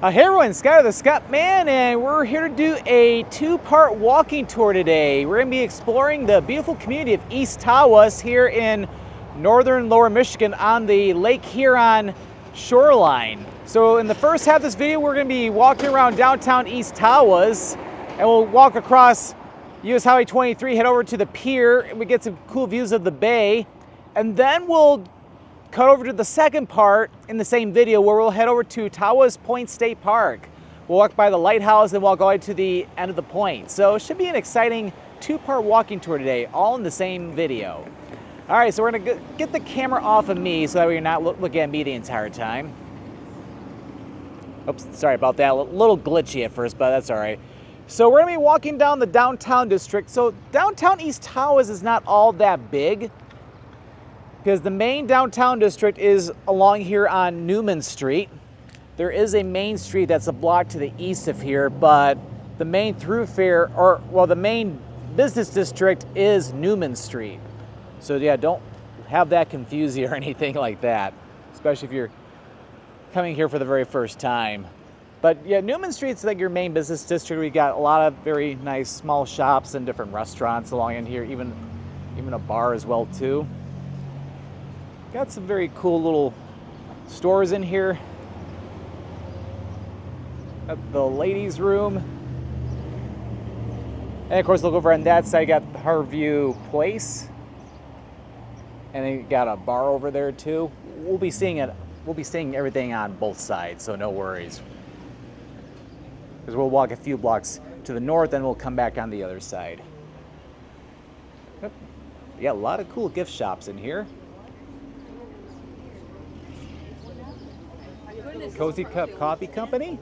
Hey everyone, Sky the Scott Man, and we're here to do a two-part walking tour today. We're going to be exploring the beautiful community of East Tawas here in northern Lower Michigan on the Lake Huron shoreline. So in the first half of this video, we're going to be walking around downtown East Tawas, and we'll walk across US Highway 23, head over to the pier, and we get some cool views of the bay, and then we'll cut over to the second part in the same video where we'll head over to Tawas Point State Park. We'll walk by the lighthouse and walk all the way to the end of the point. So it should be an exciting two-part walking tour today, all in the same video. All right, so we're gonna get the camera off of me so that you're not looking at me the entire time. Oops, sorry about that. A little glitchy at first, but that's all right. So we're gonna be walking down the downtown district. So downtown East Tawas is not all that big, because the main downtown district is along here on Newman Street. There is a main street that's a block to the east of here, but the main thoroughfare, the main business district is Newman Street. So yeah, don't have that confuse you or anything like that, especially if you're coming here for the very first time. But yeah, Newman Street's like your main business district. We got a lot of very nice small shops and different restaurants along in here, even a bar as well too. Got some very cool little stores in here. Got the ladies' room. And of course, look over on that side, got the Harview Place. And then you got a bar over there too. We'll be seeing everything on both sides, so no worries. Because we'll walk a few blocks to the north and we'll come back on the other side. Yep. You got a lot of cool gift shops in here. Cozy Cup Coffee Company.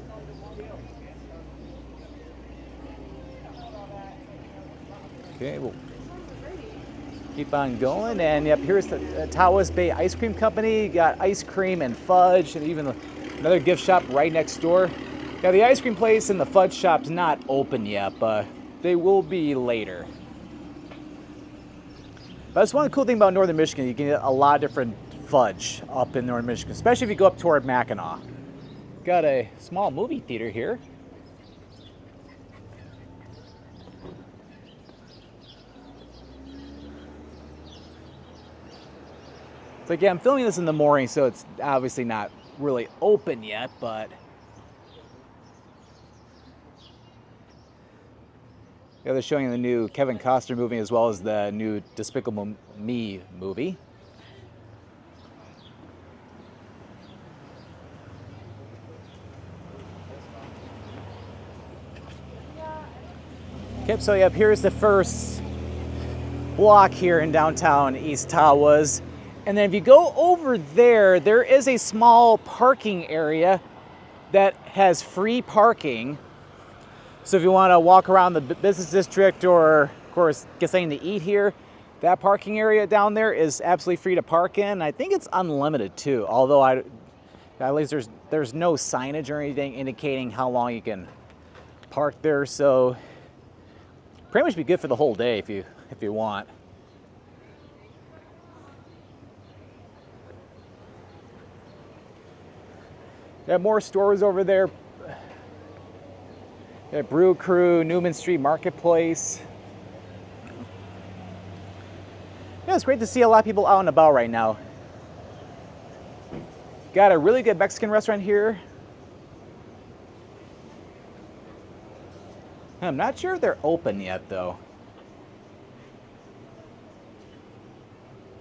Okay, we'll keep on going. And yep, here's the Tawas Bay Ice Cream Company. You got ice cream and fudge, and even another gift shop right next door. Now the ice cream place and the fudge shop's not open yet, but they will be later. But that's one cool thing about northern Michigan. You can get a lot of different fudge up in northern Michigan, especially if you go up toward Mackinac. Got a small movie theater here. So again, I'm filming this in the morning, so it's obviously not really open yet, but yeah, they're showing the new Kevin Costner movie as well as the new Despicable Me movie. Okay, so yep, here's the first block here in downtown East Tawas. And then if you go over there, there is a small parking area that has free parking. So if you want to walk around the business district or, of course, get something to eat here, that parking area down there is absolutely free to park in. I think it's unlimited too, although at least there's no signage or anything indicating how long you can park there. So pretty much be good for the whole day if you want. Got more stores over there. Got Brew Crew, Newman Street Marketplace. Yeah, it's great to see a lot of people out and about right now. Got a really good Mexican restaurant here. I'm not sure if they're open yet, though.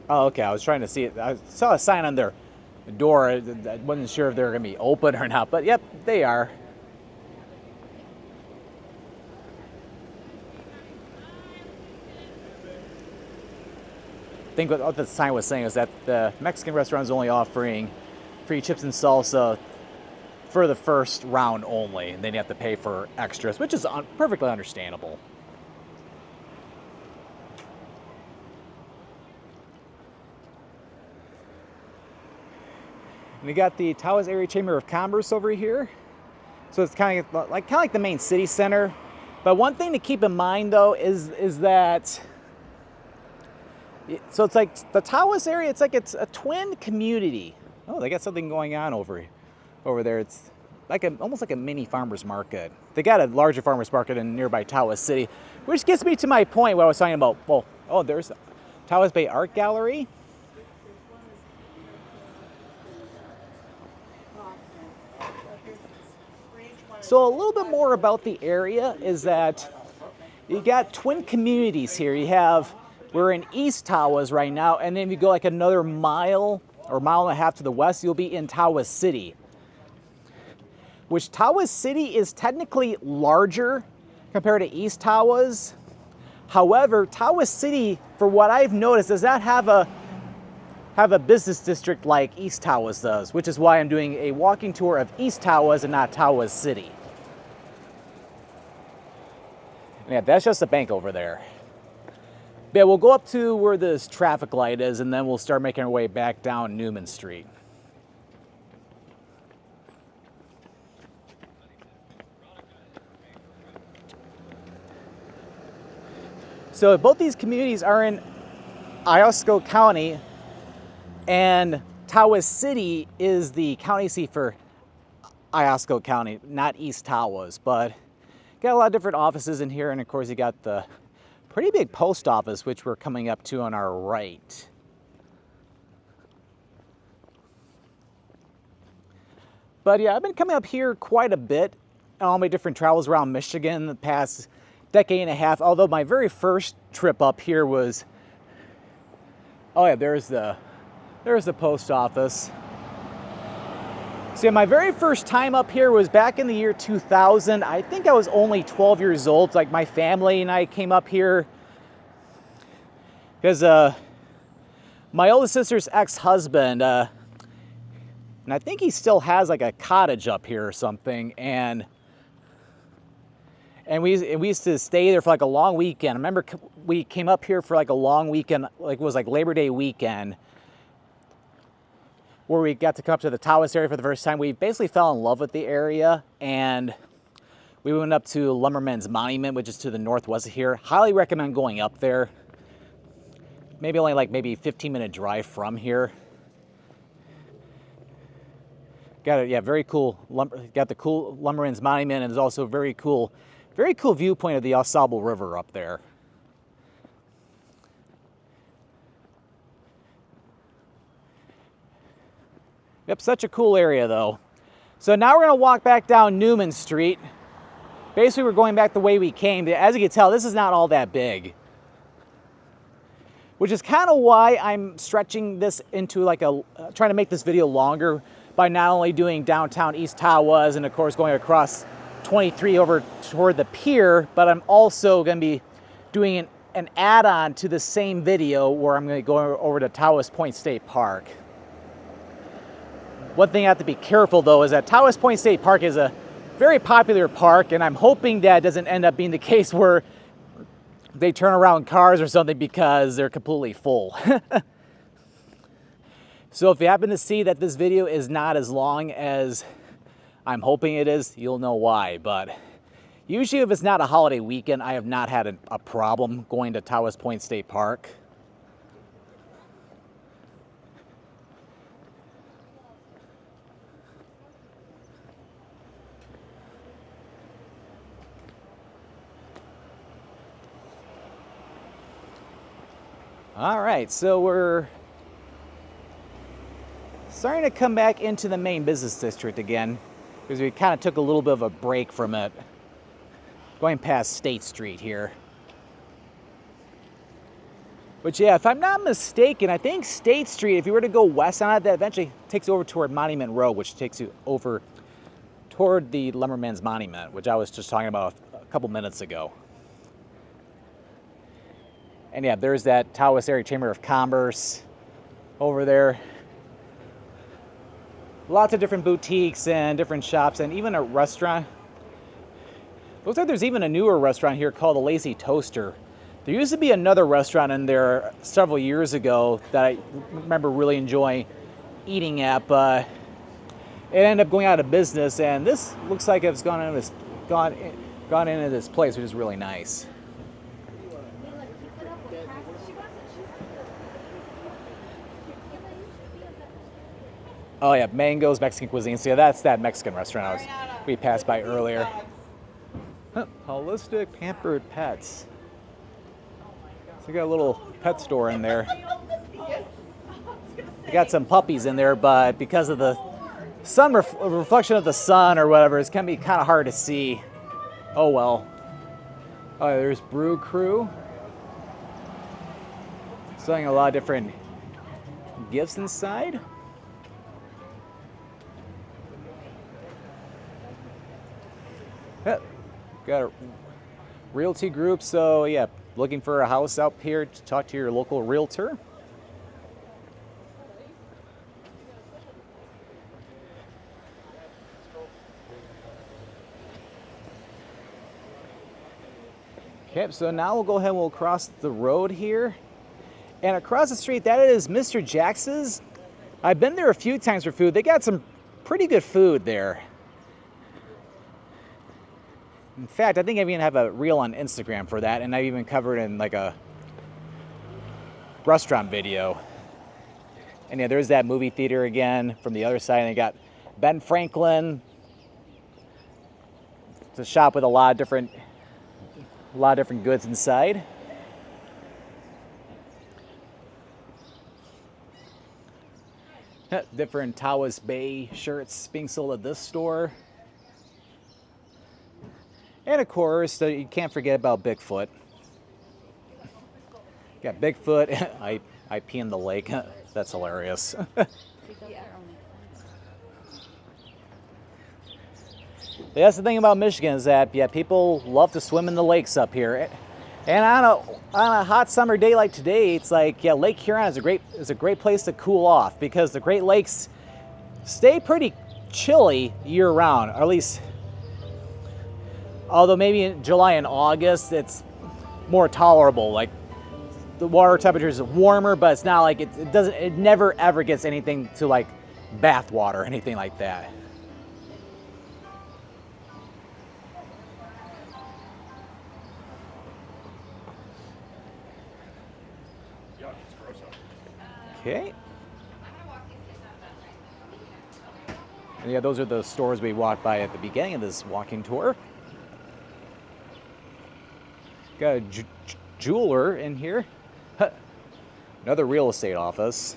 Oh, okay. I was trying to see it. I saw a sign on their door. I wasn't sure if they were going to be open or not, but yep, they are. I think what the sign was saying is that the Mexican restaurant is only offering free chips and salsa for the first round only, and then you have to pay for extras, which is perfectly understandable. And we got the Tawas Area Chamber of Commerce over here. So it's kind of like the main city center. But one thing to keep in mind though is that, so it's like the Tawas area, it's a twin community. Oh, they got something going on over there. It's almost like a mini farmer's market. They got a larger farmer's market in nearby Tawas City, which gets me to my point where I was talking about, well, oh, there's Tawas Bay Art Gallery. So a little bit more about the area is that you got twin communities here. We're in East Tawas right now, and then if you go like another mile or mile and a half to the west, you'll be in Tawas City. Which Tawas City is technically larger compared to East Tawas. However, Tawas City, for what I've noticed, does not have a business district like East Tawas does, which is why I'm doing a walking tour of East Tawas and not Tawas City. And yeah, that's just a bank over there. But yeah, we'll go up to where this traffic light is, and then we'll start making our way back down Newman Street. So both these communities are in Iosco County, and Tawas City is the county seat for Iosco County, not East Tawas. But got a lot of different offices in here, and of course you got the pretty big post office, which we're coming up to on our right. But yeah, I've been coming up here quite a bit on all my different travels around Michigan the past decade and a half, although my very first trip up here was, oh yeah, there's the post office. So yeah, my very first time up here was back in the year 2000. I think I was only 12 years old. Like my family and I came up here because my oldest sister's ex-husband, and I think he still has like a cottage up here or something, and we used to stay there for like a long weekend. I remember we came up here for like a long weekend, like it was like Labor Day weekend, where we got to come up to the Tawas area for the first time. We basically fell in love with the area, and we went up to Lumberman's Monument, which is to the northwest of here. Highly recommend going up there. Maybe only like maybe 15-minute drive from here. Got it, yeah, very cool. Got the cool Lumberman's Monument, and there's also a very cool viewpoint of the Au River up there. Yep, such a cool area though. So now we're gonna walk back down Newman Street. Basically, we're going back the way we came. As you can tell, this is not all that big, which is kind of why I'm stretching this into like trying to make this video longer by not only doing downtown East Tawas and of course going across 23 over toward the pier, but I'm also gonna be doing an add-on to the same video where I'm gonna go over to Tawas Point State Park. One thing I have to be careful though is that Tawas Point State Park is a very popular park, and I'm hoping that doesn't end up being the case where they turn around cars or something because they're completely full. So if you happen to see that this video is not as long as I'm hoping it is, you'll know why. But usually if it's not a holiday weekend, I have not had a problem going to Tawas Point State Park. All right, so we're starting to come back into the main business district again because we kind of took a little bit of a break from it, going past State Street here. But yeah, if I'm not mistaken, I think State Street, if you were to go west on it, that eventually takes you over toward Monument Road, which takes you over toward the Lumberman's Monument, which I was just talking about a couple minutes ago. And yeah, there's that Tawas Area Chamber of Commerce over there. Lots of different boutiques and different shops, and even a restaurant. Looks like there's even a newer restaurant here called the Lazy Toaster. There used to be another restaurant in there several years ago that I remember really enjoying eating at, but it ended up going out of business, and this looks like it's gone into this place, which is really nice. Oh yeah, Mango's Mexican Cuisine. So yeah, that's that Mexican restaurant we passed by earlier. Huh, Holistic Pampered Pets. So we got a little pet store in there. We got some puppies in there, but because of the sun reflection of the sun or whatever, it's gonna be kind of hard to see. Oh well. Oh, there's Brew Crew. Selling a lot of different gifts inside. Yep. Got a realty group, so yeah, looking for a house out here, to talk to your local realtor. Okay, so now we'll go ahead and we'll cross the road here. And across the street, that is Mr. Jax's. I've been there a few times for food. They got some pretty good food there. In fact, I think I even have a reel on Instagram for that, and I've even covered in like a restaurant video. And yeah, there's that movie theater again from the other side, and they got Ben Franklin. It's a shop with a lot of different goods inside. Different Tawas Bay shirts being sold at this store. And of course, you can't forget about Bigfoot. Got Bigfoot. I pee in the lake. That's hilarious. That's the thing about Michigan, is that yeah, people love to swim in the lakes up here. And on a hot summer day like today, it's like yeah, Lake Huron is a great place to cool off, because the Great Lakes stay pretty chilly year round, or at least, although maybe in July and August it's more tolerable. Like the water temperature is warmer, but it's not like it never ever gets anything to like bath water or anything like that. Okay. And yeah, those are the stores we walked by at the beginning of this walking tour. Got a jeweler in here. Another real estate office.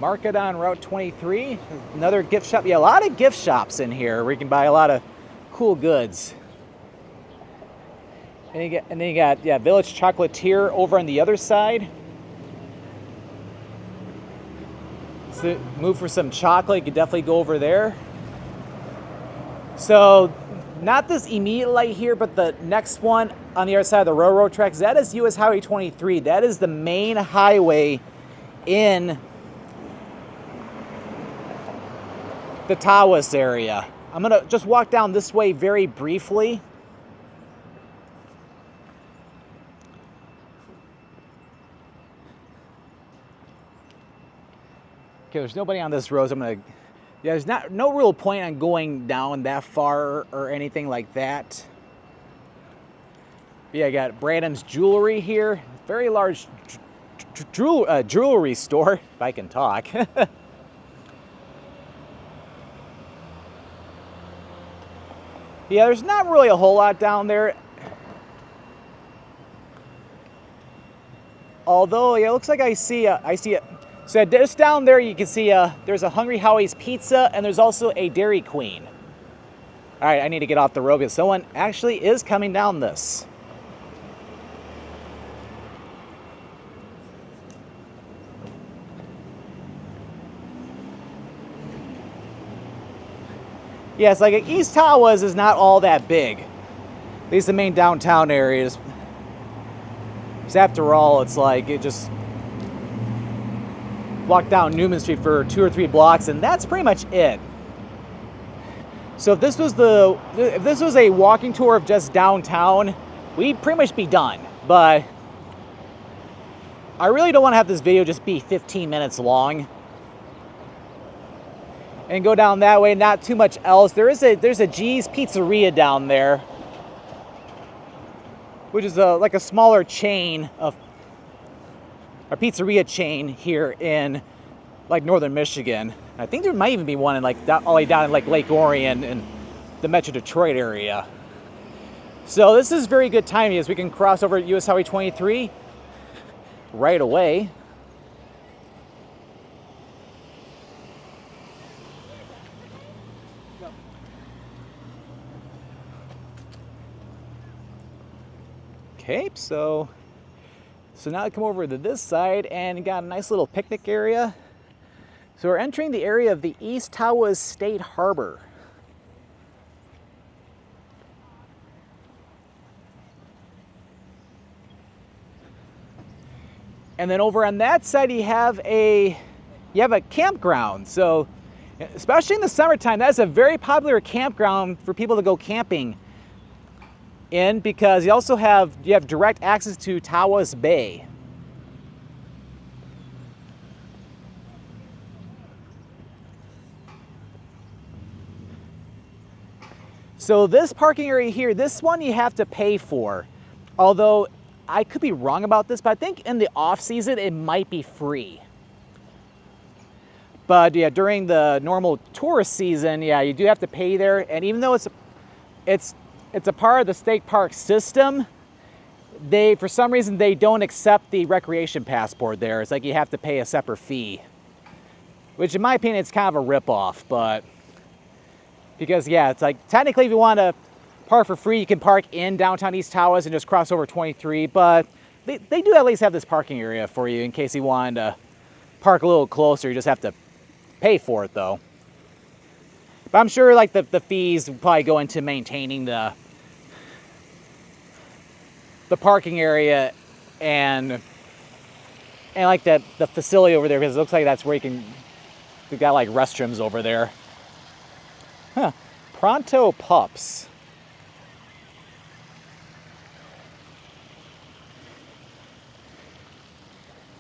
Market on Route 23. Another gift shop. Yeah, a lot of gift shops in here where you can buy a lot of cool goods. And then you got yeah, Village Chocolatier over on the other side. So move for some chocolate, you could definitely go over there. So not this immediate light here, but the next one on the other side of the railroad tracks, that is US Highway 23. That is the main highway in the Tawas area. I'm gonna just walk down this way very briefly. Okay, there's nobody on this road, so I'm gonna, yeah, there's no real point on going down that far or anything like that. Yeah, I got Bradham's Jewelry here. Very large jewelry store, if I can talk. Yeah, there's not really a whole lot down there. Although, yeah, it looks like I see a. So just down there, you can see there's a Hungry Howie's Pizza, and there's also a Dairy Queen. All right, I need to get off the road because someone actually is coming down this. Yeah, it's like East Tawas is not all that big. At least the main downtown areas. Because after all, it's like it just walk down Newman Street for 2 or 3 blocks, and that's pretty much it. So if this was a walking tour of just downtown, we'd pretty much be done. But I really don't want to have this video just be 15 minutes long and go down that way. Not too much else. There's a G's Pizzeria down there, which is like a smaller chain of a pizzeria chain here in like northern Michigan. I think there might even be one in like all the way down in like Lake Orion and the Metro Detroit area. So this is very good timing as we can cross over US Highway 23 right away. Okay, so now I come over to this side and got a nice little picnic area. So we're entering the area of the East Tawas State Harbor. And then over on that side you have a campground. So especially in the summertime, that's a very popular campground for people to go camping in, because you also have direct access to Tawas Bay. So this parking area here, this one you have to pay for. Although I could be wrong about this, but I think in the off season it might be free. But yeah, during the normal tourist season, yeah, you do have to pay there. And even though it's a part of the state park system, for some reason they don't accept the recreation passport there. It's like you have to pay a separate fee, which in my opinion it's kind of a ripoff. But because yeah, it's like technically if you want to park for free, you can park in downtown East Tawas and just cross over 23. But they do at least have this parking area for you in case you wanted to park a little closer. You just have to pay for it though. But I'm sure like the fees will probably go into maintaining the parking area and like the facility over there, because it looks like that's where we've got like restrooms over there. Huh. Pronto Pups.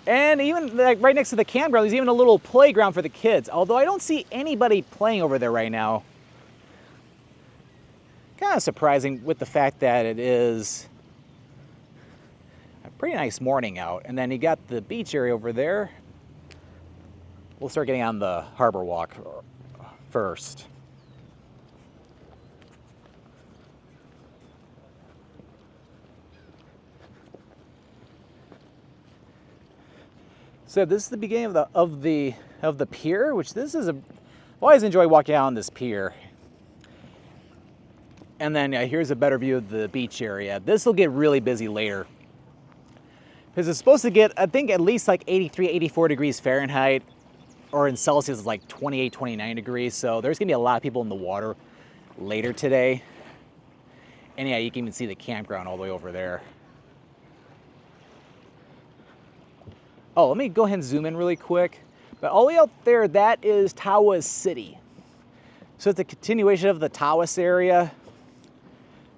And even like right next to the campground, there's even a little playground for the kids. Although I don't see anybody playing over there right now. Kind of surprising with the fact that it is a pretty nice morning out. And then you got the beach area over there. We'll start getting on the harbor walk first. So this is the beginning of the pier, which I always enjoy walking out on this pier. And then here's a better view of the beach area. This will get really busy later, because it's supposed to get, I think, at least like 83, 84 degrees Fahrenheit, or in Celsius it's like 28, 29 degrees. So there's gonna be a lot of people in the water later today. And yeah, you can even see the campground all the way over there. Oh, let me go ahead and zoom in really quick. But all the way out there, that is Tawas City. So it's a continuation of the Tawas area.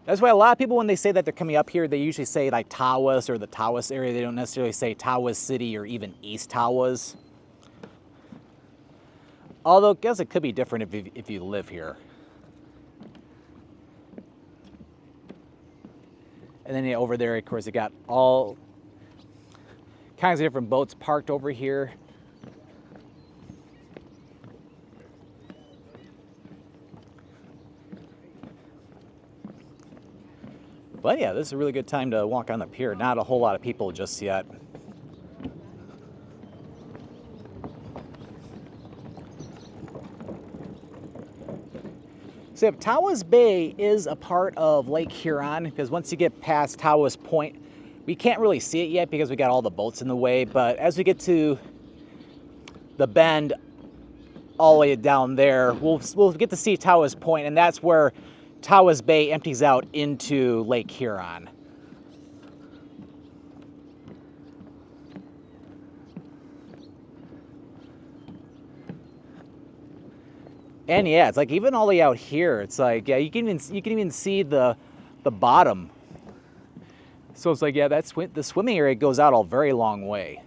That's why a lot of people, when they say that they're coming up here, they usually say like Tawas or the Tawas area. They don't necessarily say Tawas City or even East Tawas. Although I guess it could be different if you live here. And then over there, of course, you got all kinds of different boats parked over here. But yeah, this is a really good time to walk on the pier. Not a whole lot of people just yet. So Tawas Bay is a part of Lake Huron, because once you get past Tawas Point, we can't really see it yet because we got all the boats in the way. But as we get to the bend all the way down there, we'll get to see Tawas Point, and that's where Tawas Bay empties out into Lake Huron. And yeah, it's like even all the way out here, it's like, yeah, you can even see the bottom. So it's like, yeah, the swimming area goes out a very long way.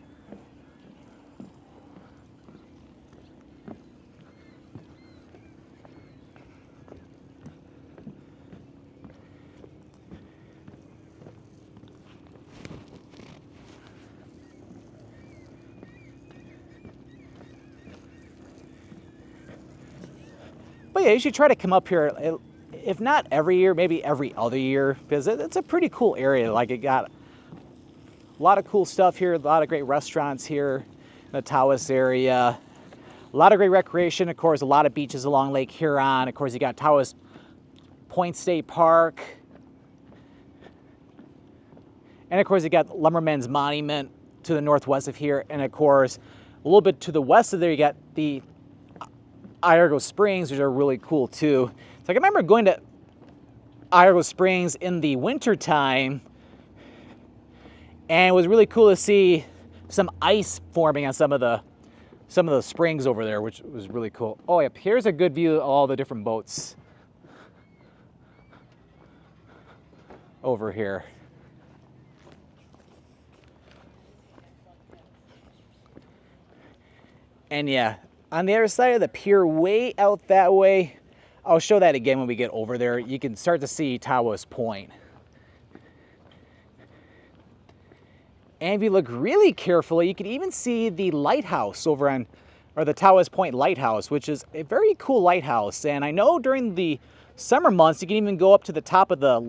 But yeah, you should try to come up here, if not every year, maybe every other year, because it's a pretty cool area. Like, it got a lot of cool stuff here, a lot of great restaurants here in the Tawas area. A lot of great recreation, of course, a lot of beaches along Lake Huron. Of course, you got Tawas Point State Park. And of course, you got Lumberman's Monument to the northwest of here. And of course, a little bit to the west of there, you got the Iargo Springs, which are really cool too. So I remember going to Iargo Springs in the winter time, and it was really cool to see some ice forming on some of the springs over there, which was really cool. Oh, yep, here's a good view of all the different boats over here. And yeah, on the other side of the pier, way out that way, I'll show that again when we get over there. You can start to see Tawas Point. And if you look really carefully, you can even see the lighthouse over on, or the Tawas Point Lighthouse, which is a very cool lighthouse. And I know during the summer months, you can even go up to the top of the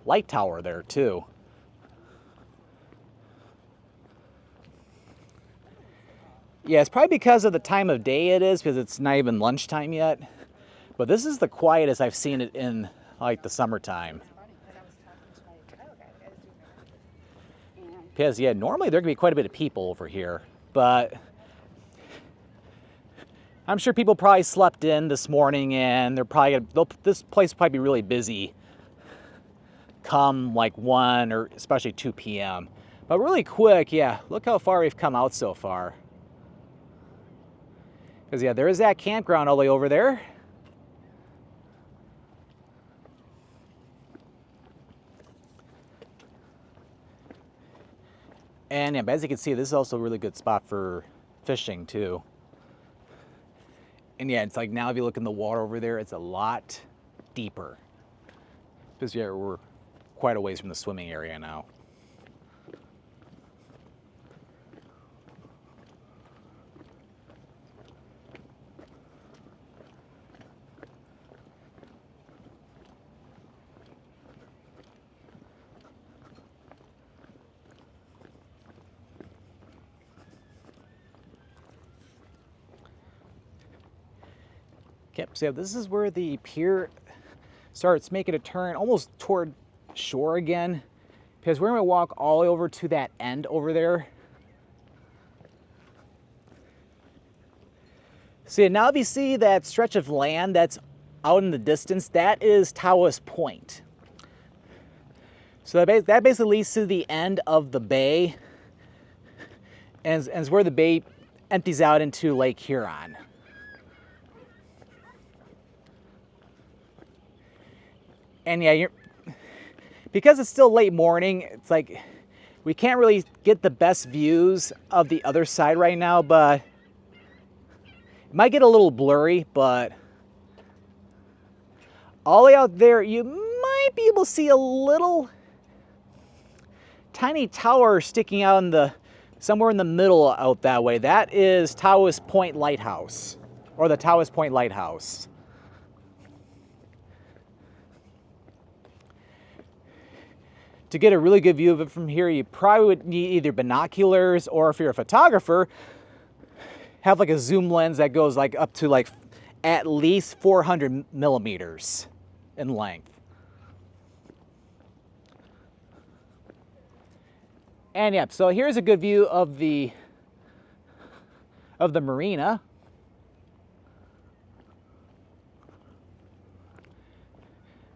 light tower there too. Yeah, it's probably because of the time of day it is, because it's not even lunchtime yet. But this is the quietest I've seen it in, like, the summertime. Because, yeah, normally there can be quite a bit of people over here, but I'm sure people probably slept in this morning, and they're probably this place will probably be really busy come like 1 or especially 2 p.m. But really quick, yeah, look how far we've come out so far. Because, yeah, there is that campground all the way over there. And yeah, but as you can see, this is also a really good spot for fishing too. And yeah, it's like now if you look in the water over there, it's a lot deeper. Because yeah, we're quite a ways from the swimming area now. Okay, so this is where the pier starts making a turn almost toward shore again, because we're gonna walk all the way over to that end over there. So yeah, now if you see that stretch of land that's out in the distance, that is Tawas Point. So that basically leads to the end of the bay, and is where the bay empties out into Lake Huron. And yeah, because it's still late morning, it's like we can't really get the best views of the other side right now, but it might get a little blurry, but all the way out there, you might be able to see a little tiny tower sticking out in somewhere in the middle out that way. That is Tawas Point Lighthouse, or the Tawas Point Lighthouse. To get a really good view of it from here, you probably would need either binoculars, or if you're a photographer, have like a zoom lens that goes like up to like at least 400 millimeters in length. And yeah, so here's a good view of the marina.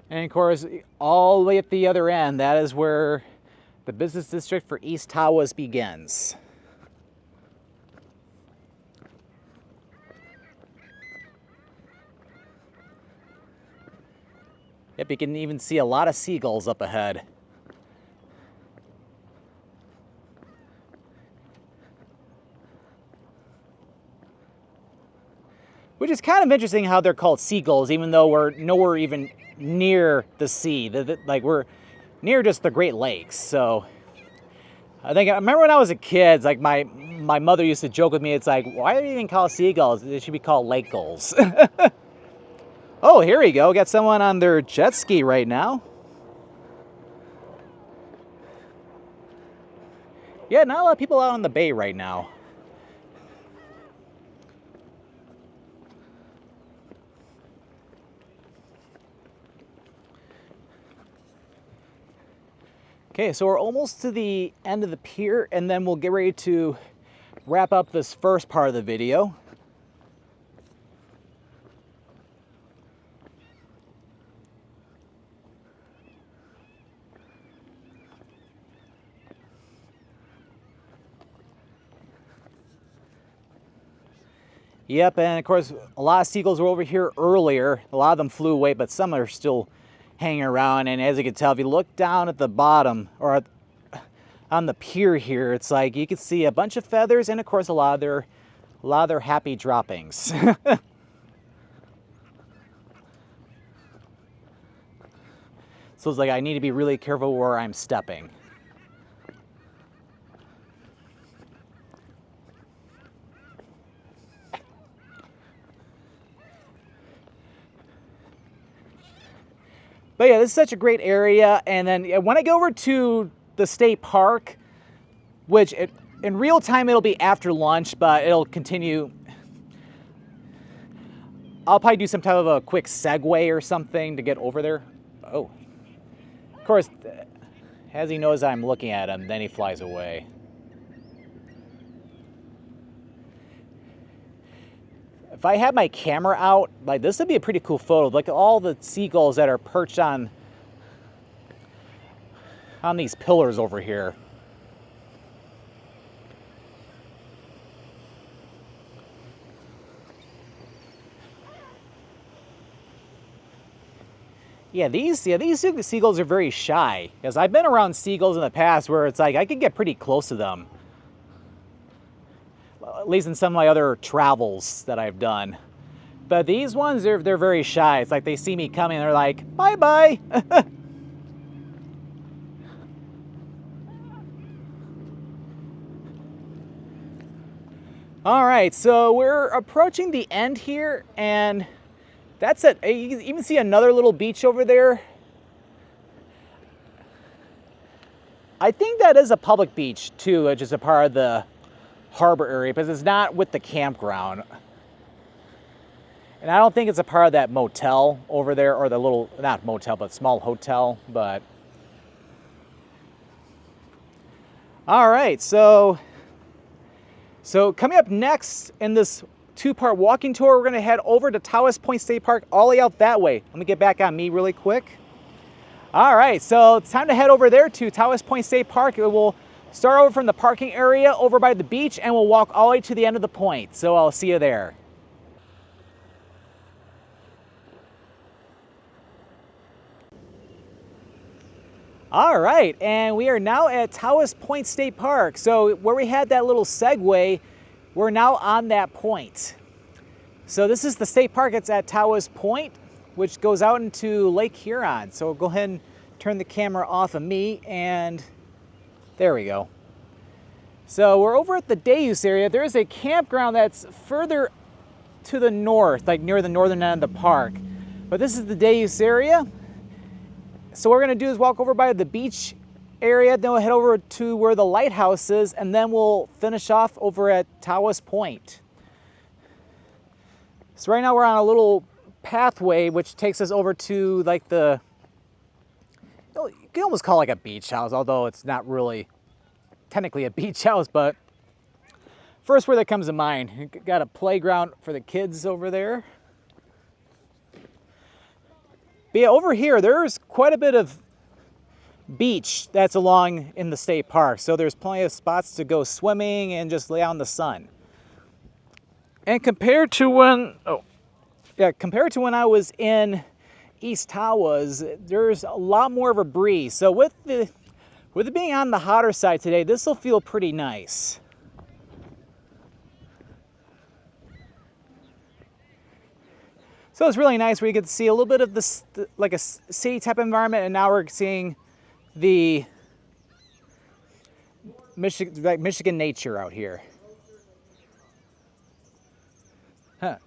And of course, all the way at the other end, that is where the business district for East Tawas begins. Yep, you can even see a lot of seagulls up ahead. Which is kind of interesting how they're called seagulls, even though we're nowhere even near the sea. Like, we're near just the Great Lakes. So I remember when I was a kid, like my mother used to joke with me, it's like, why are they even called seagulls? They should be called lake gulls. Oh, here we go. Got someone on their jet ski right now. Yeah, not a lot of people out on the bay right now. Okay, so we're almost to the end of the pier, and then we'll get ready to wrap up this first part of the video. Yep, and of course, a lot of seagulls were over here earlier. A lot of them flew away, but some are still hanging around. And as you can tell, if you look down at the bottom, or on the pier here, it's like you can see a bunch of feathers, and of course, a lot of their happy droppings. So it's like I need to be really careful where I'm stepping. But yeah, this is such a great area. And then when I go over to the state park, which in real time it'll be after lunch, but it'll continue. I'll probably do some type of a quick segue or something to get over there. Oh, of course, as he knows I'm looking at him, then he flies away. If I had my camera out, like this would be a pretty cool photo. Like all the seagulls that are perched on these pillars over here. Yeah, these seagulls are very shy. Because I've been around seagulls in the past where it's like I could get pretty close to them. At least in some of my other travels that I've done. But these ones, they're very shy. It's like they see me coming and they're like, bye-bye. All right, so we're approaching the end here, and that's it. You can even see another little beach over there. I think that is a public beach too, which is a part of the harbor area, because it's not with the campground. And I don't think it's a part of that motel over there, or the little, not motel, but small hotel, but. All right, so coming up next in this two-part walking tour, we're gonna head over to Tawas Point State Park, all the way out that way. Let me get back on me really quick. All right, so it's time to head over there to Tawas Point State Park. We'll start over from the parking area over by the beach, and we'll walk all the way to the end of the point. So I'll see you there. All right, and we are now at Tawas Point State Park. So where we had that little segue, we're now on that point. So this is the state park. It's at Tawas Point, which goes out into Lake Huron. So we'll go ahead and turn the camera off of me, and there we go. So we're over at the day use area. There is a campground that's further to the north, like near the northern end of the park. But this is the day use area. So what we're gonna do is walk over by the beach area, then we'll head over to where the lighthouse is, and then we'll finish off over at Tawas Point. So right now we're on a little pathway which takes us over to like you can almost call it like a beach house, although it's not really technically a beach house, but first word that comes to mind, got a playground for the kids over there. But yeah, over here, there's quite a bit of beach that's along in the state park. So there's plenty of spots to go swimming and just lay out in the sun. And compared to when I was in East Tawas, there's a lot more of a breeze. So with it being on the hotter side today, this will feel pretty nice. So it's really nice where you get to see a little bit of this, like a city type environment, and now we're seeing the Michigan nature out here.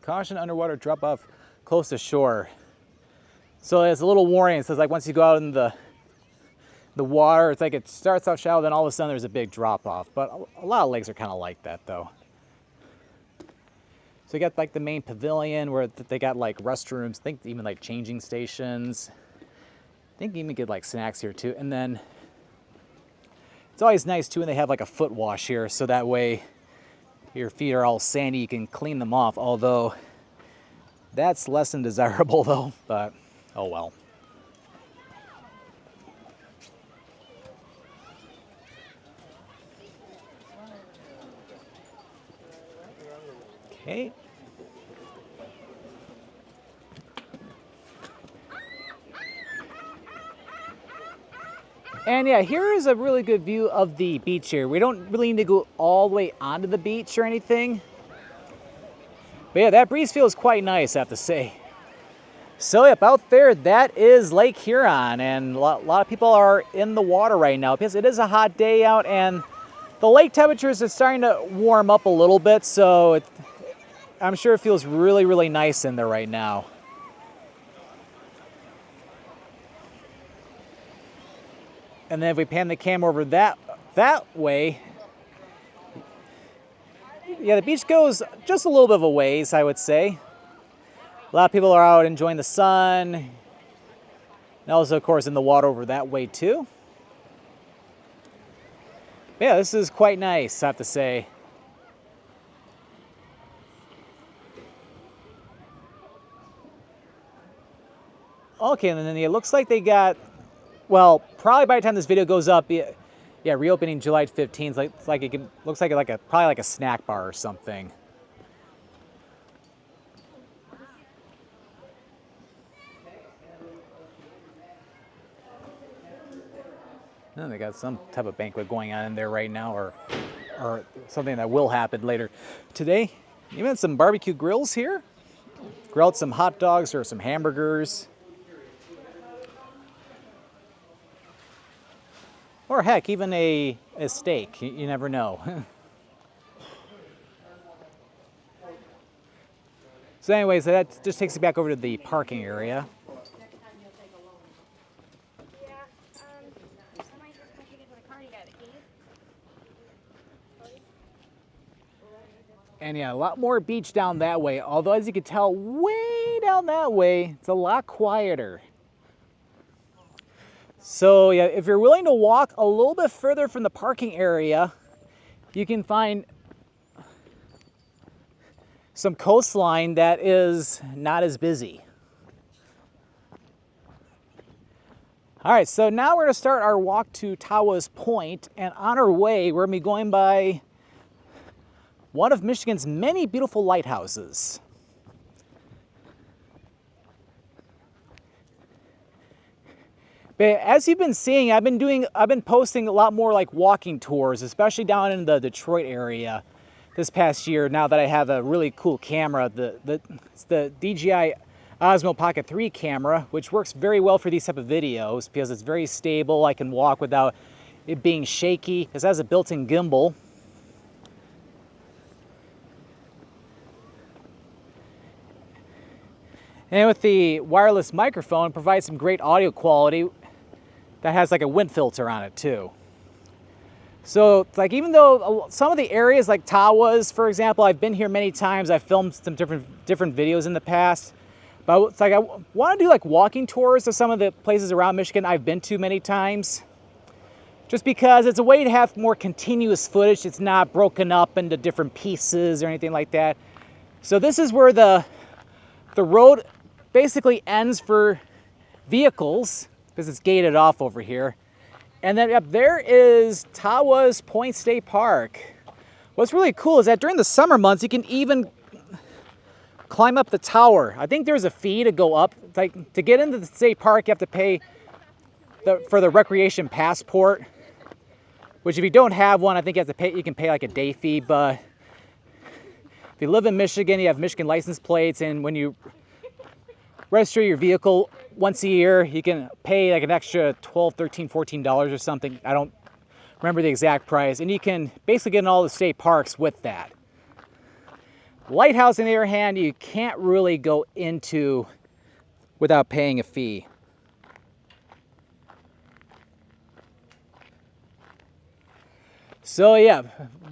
Caution underwater drop off close to shore. So it's a little warning. It says like once you go out in the water, it's like it starts out shallow, then all of a sudden there's a big drop off. But a lot of lakes are kind of like that though. So you got like the main pavilion where they got like restrooms, I think even like changing stations. I think you even get like snacks here too. And then it's always nice too when they have like a foot wash here, so that way your feet are all sandy, you can clean them off. Although that's less than desirable though, but oh well. Okay. And yeah, here is a really good view of the beach here. We don't really need to go all the way onto the beach or anything. But yeah, that breeze feels quite nice, I have to say. So yep, out there, that is Lake Huron. And a lot of people are in the water right now because it is a hot day out and the lake temperatures are starting to warm up a little bit. So I'm sure it feels really, really nice in there right now. And then if we pan the camera over that way, yeah, the beach goes just a little bit of a ways, I would say. A lot of people are out enjoying the sun. And also, of course, in the water over that way too. Yeah, this is quite nice, I have to say. Okay, and then it looks like they got, well, probably by the time this video goes up, yeah, reopening July 15th. Looks like probably like a snack bar or something. And they got some type of banquet going on in there right now, or something that will happen later today. Even some barbecue grills here. Grilled some hot dogs or some hamburgers. Or heck, even a steak, you never know. So anyways, that just takes you back over to the parking area. And yeah, a lot more beach down that way, although as you can tell, way down that way, it's a lot quieter. So yeah, if you're willing to walk a little bit further from the parking area, you can find some coastline that is not as busy. All right, so now we're gonna start our walk to Tawas Point, and on our way, we're gonna be going by one of Michigan's many beautiful lighthouses. But as you've been seeing, I've been posting a lot more like walking tours, especially down in the Detroit area this past year. Now that I have a really cool camera, it's the DJI Osmo Pocket 3 camera, which works very well for these type of videos because it's very stable. I can walk without it being shaky. It has a built-in gimbal. And with the wireless microphone, it provides some great audio quality that has like a wind filter on it too. So like even though some of the areas like Tawas, for example, I've been here many times, I've filmed some different videos in the past, but it's like I want to do like walking tours of some of the places around Michigan I've been to many times, just because it's a way to have more continuous footage. It's not broken up into different pieces or anything like that. So this is where the road basically ends for vehicles, because it's gated off over here. And then up there is Tawas Point State Park. What's really cool is that during the summer months, you can even climb up the tower. I think there's a fee to go up. Like to get into the state park, you have to pay for the recreation passport, which if you don't have one, I think you can pay like a day fee. But if you live in Michigan, you have Michigan license plates, and when you register your vehicle once a year, you can pay like an extra $12, $13, $14 or something. I don't remember the exact price. And you can basically get in all the state parks with that. Lighthouse, on the other hand, you can't really go into without paying a fee. So yeah,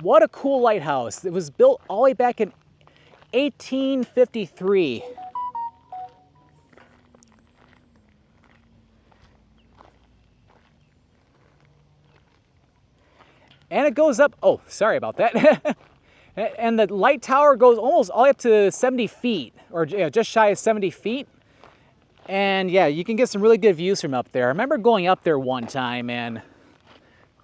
what a cool lighthouse. It was built all the way back in 1853. And it goes up, oh, sorry about that. And the light tower goes almost all the way up to 70 feet, or just shy of 70 feet. And yeah, you can get some really good views from up there. I remember going up there one time and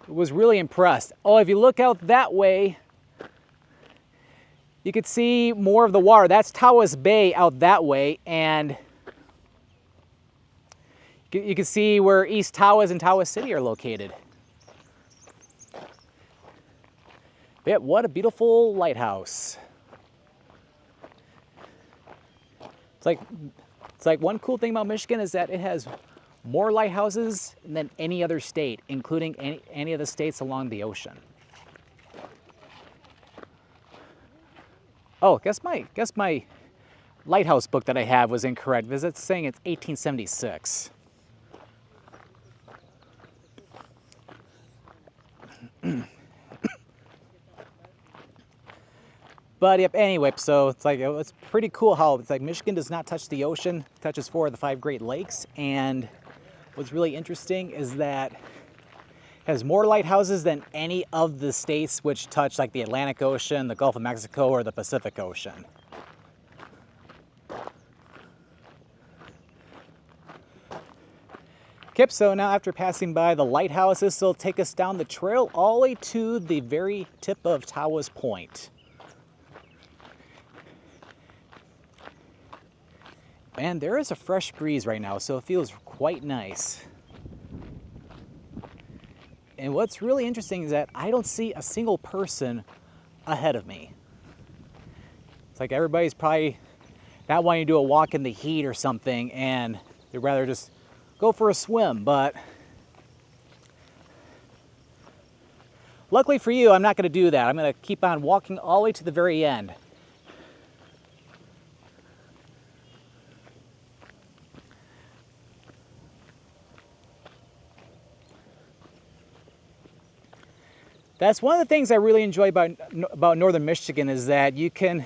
was really impressed. Oh, if you look out that way, you could see more of the water. That's Tawas Bay out that way, and you can see where East Tawas and Tawas City are located. But what a beautiful lighthouse. It's like one cool thing about Michigan is that it has more lighthouses than any other state, including any of the states along the ocean. Oh, guess my lighthouse book that I have was incorrect because it's saying it's 1876. But yep, anyway, so it's pretty cool how it's like Michigan does not touch the ocean, touches 4 of the 5 Great Lakes, and what's really interesting is that it has more lighthouses than any of the states which touch like the Atlantic Ocean, the Gulf of Mexico, or the Pacific Ocean. Okay, so now after passing by the lighthouses, it'll take us down the trail all the way to the very tip of Tawas Point. And there is a fresh breeze right now, so it feels quite nice. And what's really interesting is that I don't see a single person ahead of me. It's like everybody's probably not wanting to do a walk in the heat or something, and they'd rather just go for a swim. But luckily for you, I'm not going to do that. I'm going to keep on walking all the way to the very end. That's one of the things I really enjoy about northern Michigan is that you can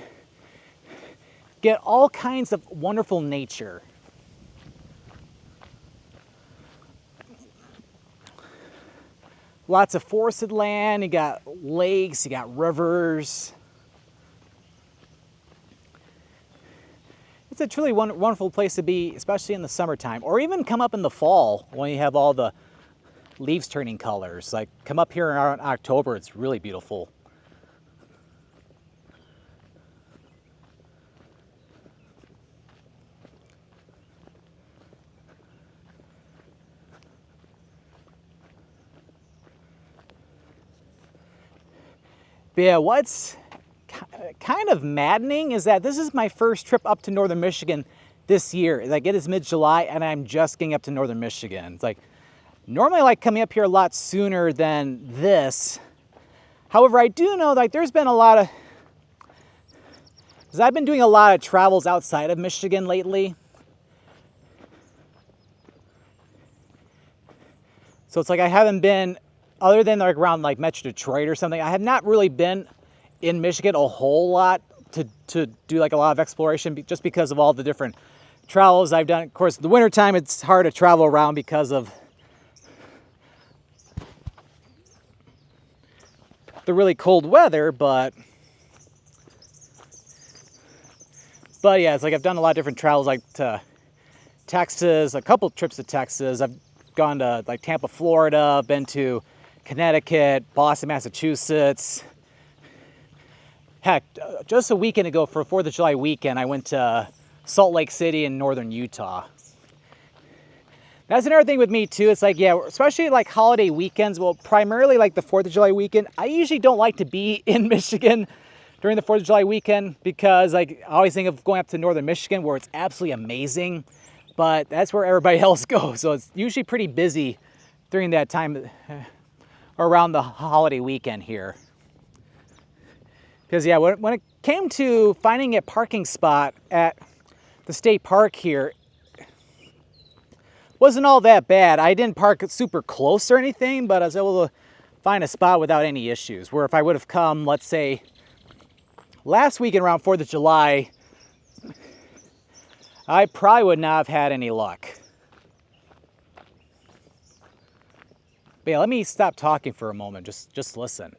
get all kinds of wonderful nature. Lots of forested land, you got lakes, you got rivers. It's a truly wonderful place to be, especially in the summertime, or even come up in the fall when you have all the leaves turning colors. Like come up here in October, it's really beautiful. But yeah, what's kind of maddening is that this is my first trip up to northern Michigan this year. Like it is mid-July and I'm just getting up to northern Michigan. It's like normally I like coming up here a lot sooner than this. However, I do know like there's been a lot of, because I've been doing a lot of travels outside of Michigan lately. So it's like I haven't been, other than like around like Metro Detroit or something, I have not really been in Michigan a whole lot to do like a lot of exploration just because of all the different travels I've done. Of course, in the wintertime it's hard to travel around because of the really cold weather, but yeah, it's like I've done a lot of different travels, like to Texas, a couple trips to Texas. I've gone to like Tampa, Florida, been to Connecticut, Boston, Massachusetts. Heck, just a weekend ago for 4th of July weekend, I went to Salt Lake City in northern Utah. That's another thing with me too. It's like, yeah, especially like holiday weekends, well, primarily like the 4th of July weekend, I usually don't like to be in Michigan during the 4th of July weekend because like I always think of going up to northern Michigan where it's absolutely amazing, but that's where everybody else goes. So it's usually pretty busy during that time around the holiday weekend here. Because yeah, when it came to finding a parking spot at the state park here, wasn't all that bad. I didn't park super close or anything, but I was able to find a spot without any issues. Where if I would have come, let's say, last weekend around 4th of July, I probably would not have had any luck. But yeah, let me stop talking for a moment. Just listen.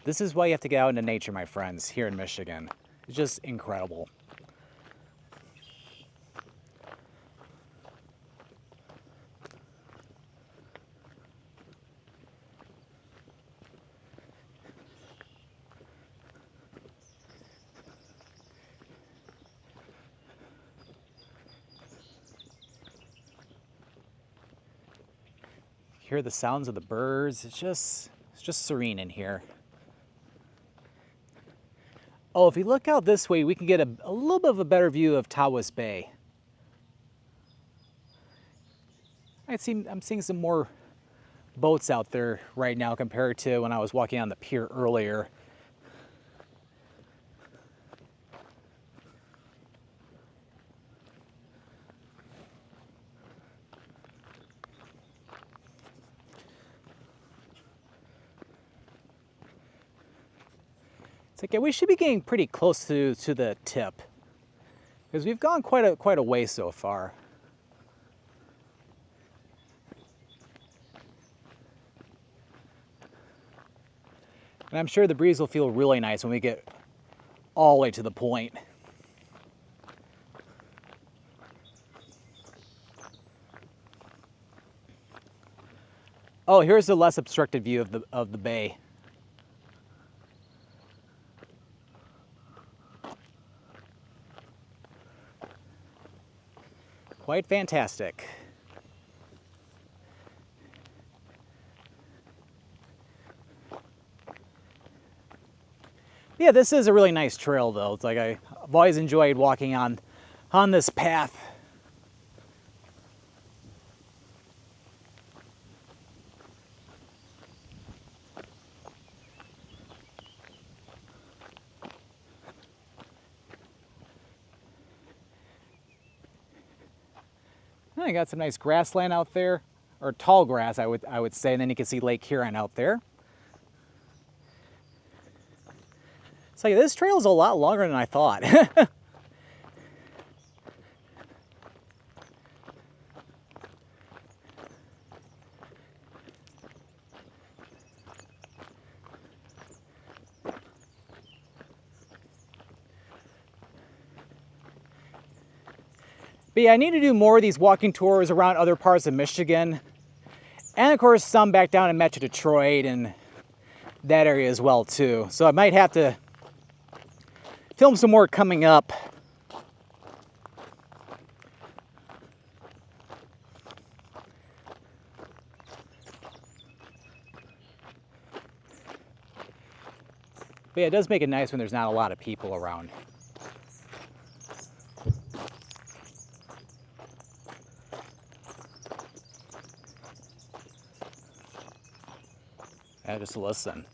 This is why you have to get out into nature, my friends, here in Michigan. It's just incredible. You hear the sounds of the birds. It's just serene in here. Oh, if you look out this way, we can get a little bit of a better view of Tawas Bay. I'm seeing some more boats out there right now compared to when I was walking on the pier earlier. It's like, yeah, we should be getting pretty close to the tip, because we've gone quite a way so far. And I'm sure the breeze will feel really nice when we get all the way to the point. Oh, here's the less obstructed view of the bay. Quite fantastic. Yeah, this is a really nice trail though. It's like I've always enjoyed walking on this path. I got some nice grassland out there, or tall grass, I would say, and then you can see Lake Huron out there. So yeah, this trail is a lot longer than I thought. But yeah, I need to do more of these walking tours around other parts of Michigan. And of course, some back down in Metro Detroit and that area as well too. So I might have to film some more coming up. But yeah, it does make it nice when there's not a lot of people around. Yeah, just listen.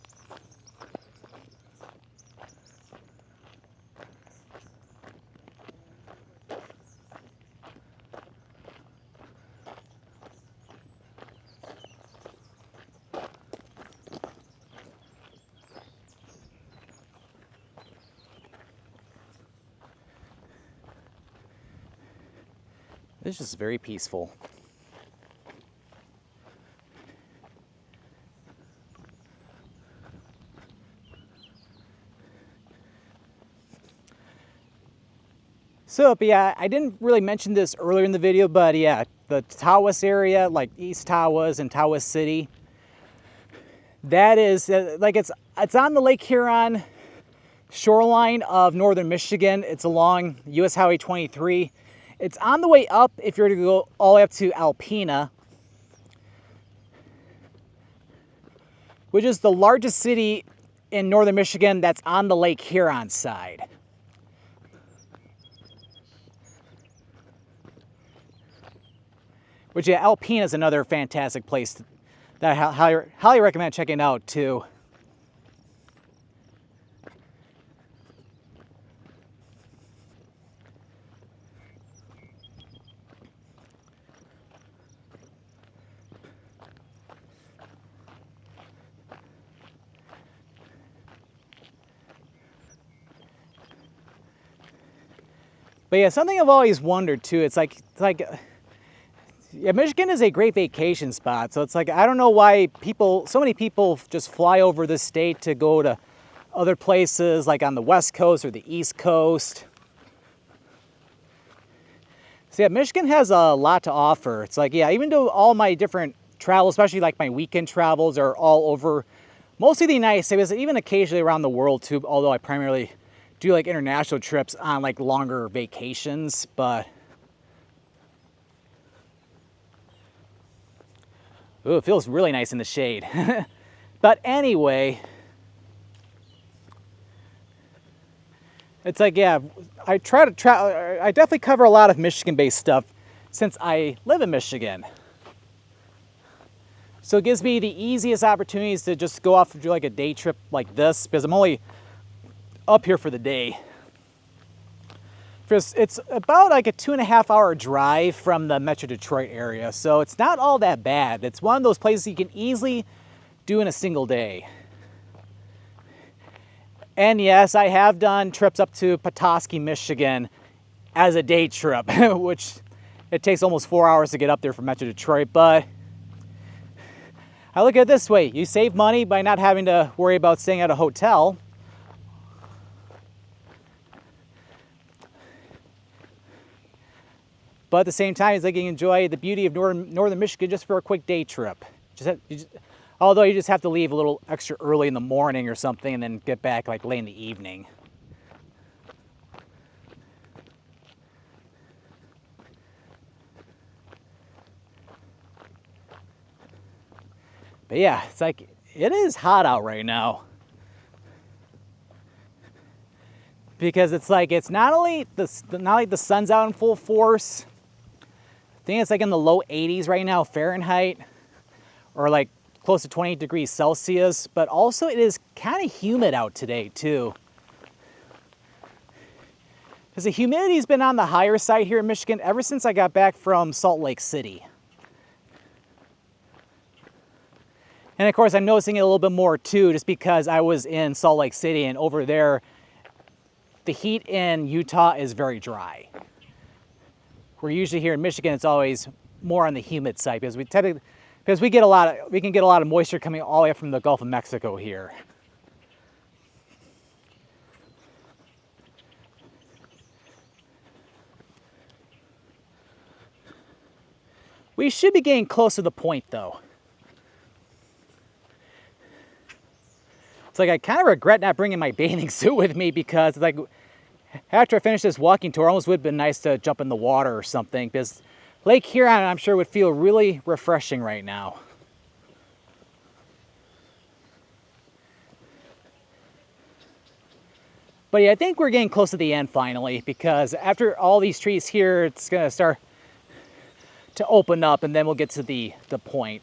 It's just very peaceful. So, but yeah, I didn't really mention this earlier in the video, but yeah, the Tawas area, like East Tawas and Tawas City, that is, like it's on the Lake Huron shoreline of northern Michigan. It's along US Highway 23. It's on the way up if you're to go all the way up to Alpena, which is the largest city in northern Michigan that's on the Lake Huron side. Which, yeah, Alpena is another fantastic place that I highly recommend checking out too. But yeah, something I've always wondered too, it's like yeah, Michigan is a great vacation spot. So it's like, I don't know why so many people just fly over the state to go to other places like on the West Coast or the East Coast. So yeah, Michigan has a lot to offer. It's like, yeah, even though all my different travels, especially like my weekend travels, are all over mostly the United States, even occasionally around the world too, although I primarily do like international trips on like longer vacations. But ooh, it feels really nice in the shade. But anyway, it's like, yeah, I definitely cover a lot of Michigan-based stuff since I live in Michigan. So it gives me the easiest opportunities to just go off and do like a day trip like this, because I'm only up here for the day. It's about like a 2.5 hour drive from the Metro Detroit area, so it's not all that bad. It's one of those places you can easily do in a single day. And yes, I have done trips up to Petoskey, Michigan as a day trip, which it takes almost 4 hours to get up there from Metro Detroit, but I look at it this way: you save money by not having to worry about staying at a hotel. But at the same time, it's like you can enjoy the beauty of northern Michigan just for a quick day trip. Although you just have to leave a little extra early in the morning or something and then get back like late in the evening. But yeah, it's like, it is hot out right now. Because it's like, it's not like the sun's out in full force. I think it's like in the low 80s right now Fahrenheit, or like close to 28 degrees Celsius, but also it is kind of humid out today too. Because the humidity's been on the higher side here in Michigan ever since I got back from Salt Lake City. And of course I'm noticing it a little bit more too, just because I was in Salt Lake City, and over there the heat in Utah is very dry. Where usually here in Michigan, it's always more on the humid side, because we can get a lot of moisture coming all the way up from the Gulf of Mexico here. We should be getting close to the point though. It's like, I kind of regret not bringing my bathing suit with me, because like, after I finish this walking tour, it almost would have been nice to jump in the water or something, because Lake Huron, I'm sure, would feel really refreshing right now. But yeah, I think we're getting close to the end finally, because after all these trees here, it's going to start to open up, and then we'll get to the point.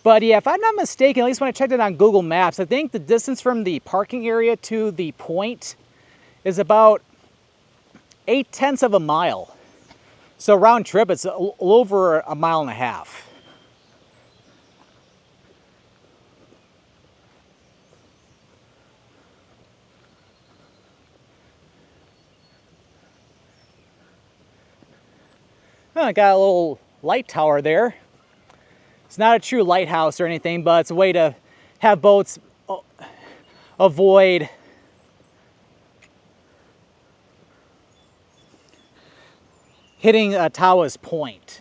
But yeah, if I'm not mistaken, at least when I checked it on Google Maps, I think the distance from the parking area to the point is about 0.8 of a mile. So round trip, it's a little over 1.5 miles. I got a little light tower there. It's not a true lighthouse or anything, but it's a way to have boats avoid hitting Tawas Point.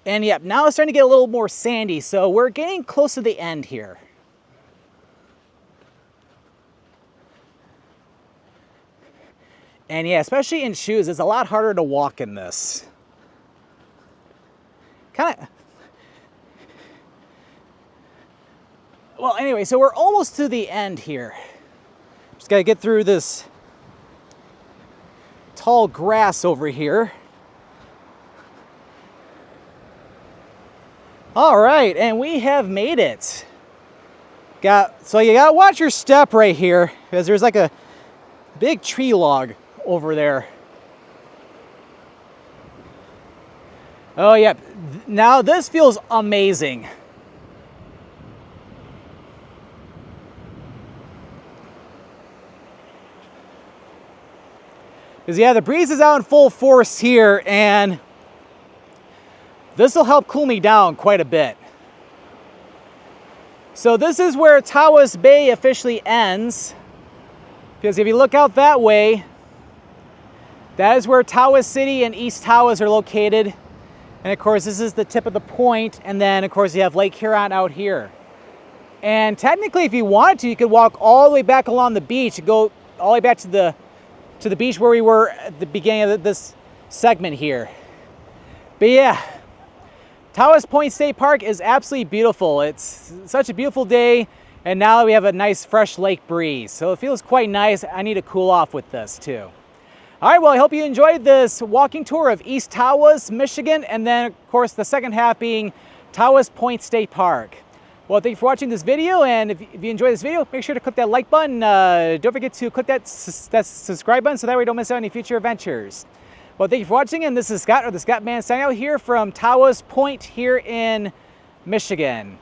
And yep, now it's starting to get a little more sandy, so we're getting close to the end here. And yeah, especially in shoes, it's a lot harder to walk in this. Well, anyway, so we're almost to the end here. Just gotta get through this tall grass over here. All right, and we have made it. So you gotta watch your step right here, because there's like a big tree log over there. Oh yeah, now this feels amazing. Because yeah, the breeze is out in full force here, and this will help cool me down quite a bit. So this is where Tawas Bay officially ends, because if you look out that way, that is where Tawas City and East Tawas are located. And of course, this is the tip of the point, and then of course you have Lake Huron out here. And technically, if you wanted to, you could walk all the way back along the beach and go all the way back to the beach where we were at the beginning of this segment here. But yeah, Tawas Point State Park is absolutely beautiful. It's such a beautiful day, and now we have a nice fresh lake breeze. So it feels quite nice. I need to cool off with this too. All right, well, I hope you enjoyed this walking tour of East Tawas, Michigan, and then of course the second half being Tawas Point State Park. Well, thank you for watching this video, and if you enjoyed this video, make sure to click that like button. Don't forget to click that subscribe button so that way you don't miss out on any future adventures. Well, thank you for watching, and this is Scott, or the Scott Man, signing out here from Tawas Point here in Michigan.